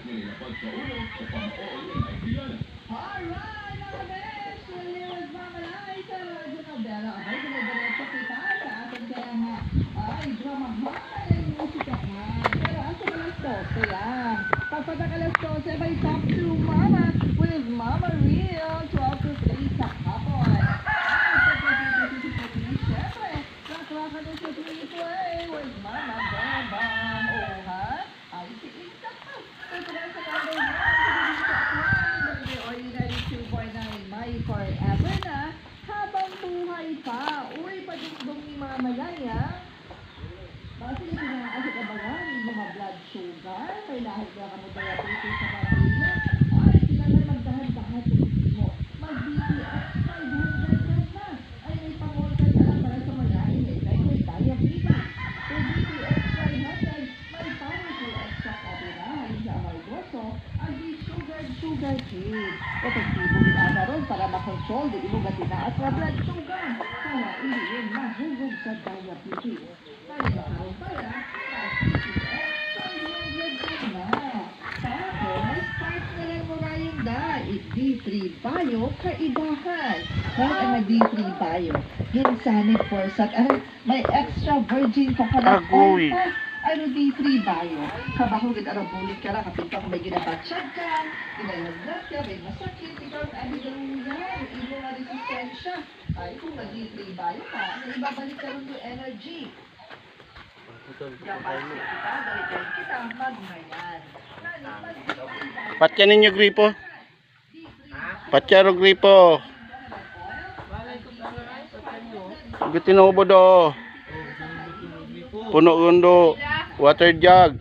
Alright, mga besh! Naliwas Mama Liza, Jonabella. Abay, dumidiretso kita sa ating kaya nga. Ay, dramahan, musika nga. Pero asa alas 12 yan. Pagpatak alas 12, may Top to Mama with Mama Real, 12 to 3 sa hapon. Siyempre, naklakan na sa 3-play with Mama Bebang. Oh, ha? Ay, si Isa pa. Ito na sa number 1. My forever na habang buhay pa. Uy, padugdong ni Mama Laya. Bakit hindi na kasi kabagan yung mga blood sugar? May lahit na kamo diabetes sa pamilya. Ay, sila na magdahan-dahan sa mo. Mag-BPX 500 na. Ay, may pangorgan ka lang para sa mga inilay may diabetes. Kung BPX 500, may powerful extra kabirahan sa amargoso ang sugar kid. Epektibo ginana ron para makontrol di mo gatinaas na blood sugar. Kaya hindi yun mahugog sa diabetes. Kaya makaroon pala, na. Tapos, may start na lang mo na yung D3 Bio kaidahan. Kaya ang D3 Bio, ginsanit forsat, may extra virgin coconut oil pa. Ano D3 Bio? Kabahugid arabulit ka lang, kapit ka kung may ginabatsyag ka, ginayaglat ka, may masakit, ikaw ang abigaluyan, ilo na resistensya. Ay, kung mag-D3 Bio ka, naibabalik ka rin yung energy. Gabalik kita, balikan kita, magmayan. Patya ninyo gripo. Patya ro gripo. Gutin ubo do. Puno undo. Water jug.